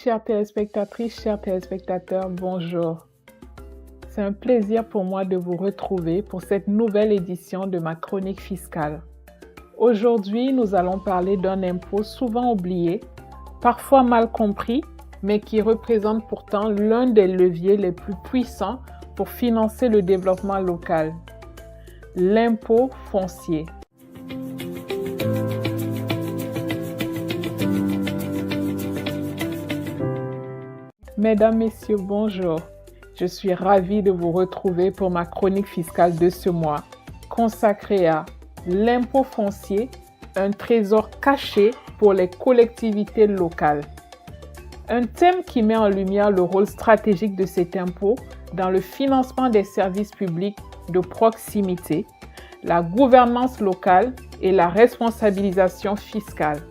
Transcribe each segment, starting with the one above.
Chères téléspectatrices, chers téléspectateurs, bonjour. C'est un plaisir pour moi de vous retrouver pour cette nouvelle édition de ma chronique fiscale. Aujourd'hui, nous allons parler d'un impôt souvent oublié, parfois mal compris, mais qui représente pourtant l'un des leviers les plus puissants pour financer le développement local. L'impôt foncier. Mesdames, Messieurs, bonjour. Je suis ravie de vous retrouver pour ma chronique fiscale de ce mois, consacrée à l'impôt foncier, un trésor caché pour les collectivités locales. Un thème qui met en lumière le rôle stratégique de cet impôt dans le financement des services publics de proximité, la gouvernance locale et la responsabilisation fiscale.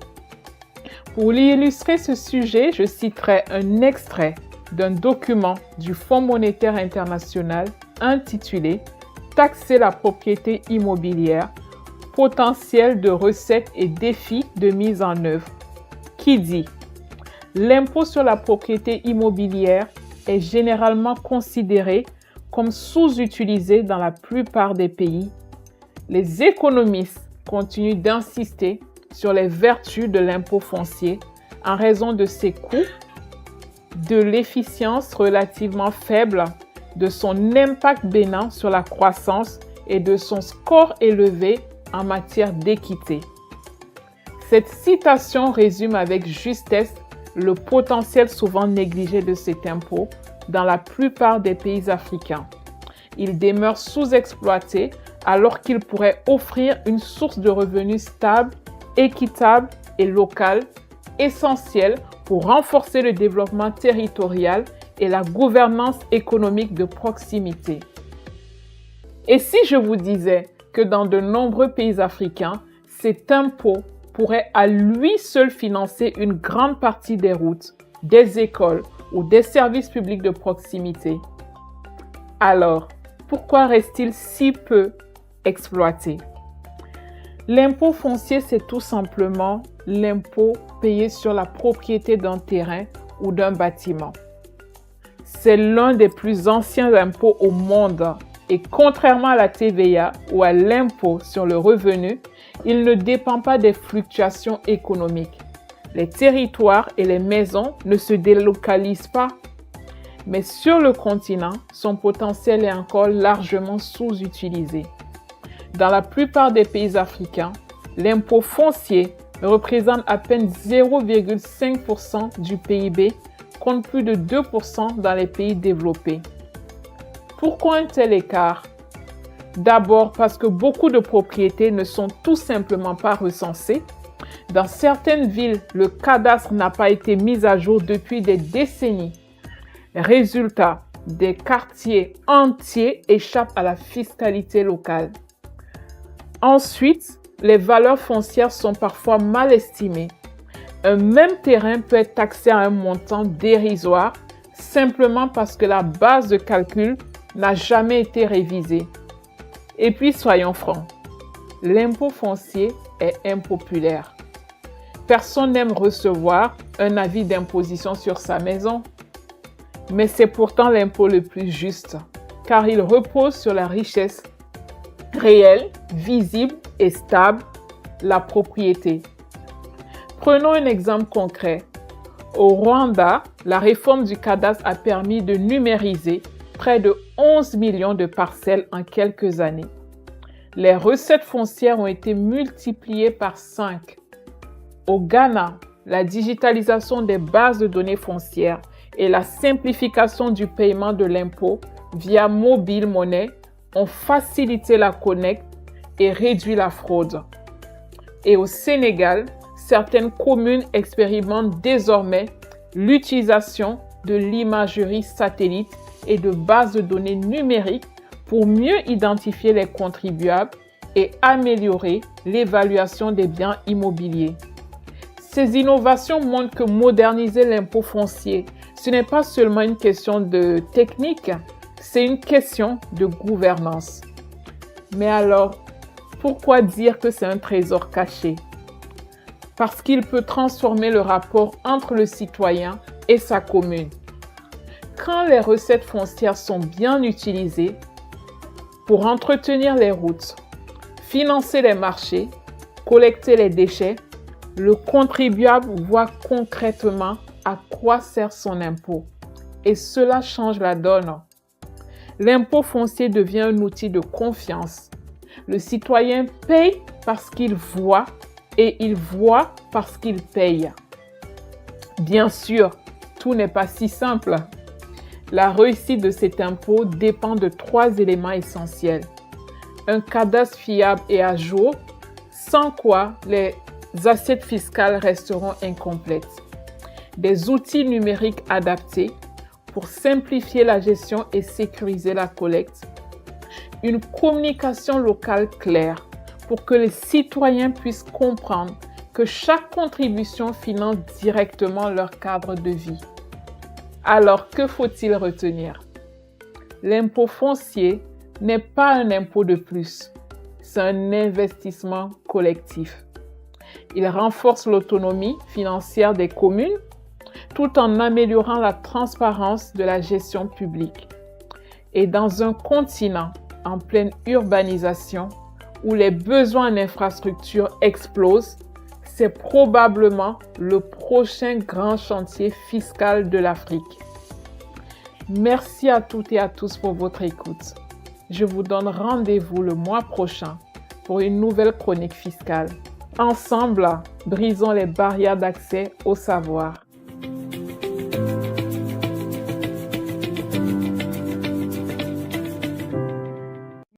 Pour illustrer ce sujet, je citerai un extrait d'un document du Fonds monétaire international intitulé « Taxer la propriété immobilière, potentiel de recettes et défis de mise en œuvre » qui dit « L'impôt sur la propriété immobilière est généralement considéré comme sous-utilisé dans la plupart des pays. Les économistes continuent d'insister sur les vertus de l'impôt foncier en raison de ses coûts, de l'efficience relativement faible, de son impact bénin sur la croissance et de son score élevé en matière d'équité. » Cette citation résume avec justesse le potentiel souvent négligé de cet impôt dans la plupart des pays africains. Il demeure sous-exploité alors qu'il pourrait offrir une source de revenus stable, équitable et locale, essentielle pour renforcer le développement territorial et la gouvernance économique de proximité. Et si je vous disais que dans de nombreux pays africains, cet impôt pourrait à lui seul financer une grande partie des routes, des écoles ou des services publics de proximité? Alors, pourquoi reste-t-il si peu exploité? L'impôt foncier, c'est tout simplement l'impôt payé sur la propriété d'un terrain ou d'un bâtiment. C'est l'un des plus anciens impôts au monde et contrairement à la TVA ou à l'impôt sur le revenu, il ne dépend pas des fluctuations économiques. Les territoires et les maisons ne se délocalisent pas. Mais sur le continent, son potentiel est encore largement sous-utilisé. Dans la plupart des pays africains, l'impôt foncier représente à peine 0,5% du PIB, contre plus de 2% dans les pays développés. Pourquoi un tel écart? D'abord parce que beaucoup de propriétés ne sont tout simplement pas recensées. Dans certaines villes, le cadastre n'a pas été mis à jour depuis des décennies. Résultat, des quartiers entiers échappent à la fiscalité locale. Ensuite, les valeurs foncières sont parfois mal estimées. Un même terrain peut être taxé à un montant dérisoire simplement parce que la base de calcul n'a jamais été révisée. Et puis, soyons francs, l'impôt foncier est impopulaire. Personne n'aime recevoir un avis d'imposition sur sa maison. Mais c'est pourtant l'impôt le plus juste, car il repose sur la richesse réelle, visible et stable, la propriété. Prenons un exemple concret. Au Rwanda, la réforme du cadastre a permis de numériser près de 11 millions de parcelles en quelques années. Les recettes foncières ont été multipliées par 5. Au Ghana, la digitalisation des bases de données foncières et la simplification du paiement de l'impôt via mobile monnaie ont facilité la collecte et réduit la fraude. Et au Sénégal, certaines communes expérimentent désormais l'utilisation de l'imagerie satellite et de bases de données numériques pour mieux identifier les contribuables et améliorer l'évaluation des biens immobiliers. Ces innovations montrent que moderniser l'impôt foncier, ce n'est pas seulement une question de technique, c'est une question de gouvernance. Mais alors, pourquoi dire que c'est un trésor caché? Parce qu'il peut transformer le rapport entre le citoyen et sa commune. Quand les recettes foncières sont bien utilisées pour entretenir les routes, financer les marchés, collecter les déchets, le contribuable voit concrètement à quoi sert son impôt. Et cela change la donne. L'impôt foncier devient un outil de confiance. Le citoyen paye parce qu'il voit et il voit parce qu'il paye. Bien sûr, tout n'est pas si simple. La réussite de cet impôt dépend de 3 éléments essentiels. Un cadastre fiable et à jour, sans quoi les assiettes fiscales resteront incomplètes. Des outils numériques adaptés pour simplifier la gestion et sécuriser la collecte. Une communication locale claire pour que les citoyens puissent comprendre que chaque contribution finance directement leur cadre de vie. Alors, que faut-il retenir? L'impôt foncier n'est pas un impôt de plus, c'est un investissement collectif. Il renforce l'autonomie financière des communes tout en améliorant la transparence de la gestion publique. Et dans un continent en pleine urbanisation où les besoins en infrastructures explosent, c'est probablement le prochain grand chantier fiscal de l'Afrique. Merci à toutes et à tous pour votre écoute. Je vous donne rendez-vous le mois prochain pour une nouvelle chronique fiscale. Ensemble, brisons les barrières d'accès au savoir.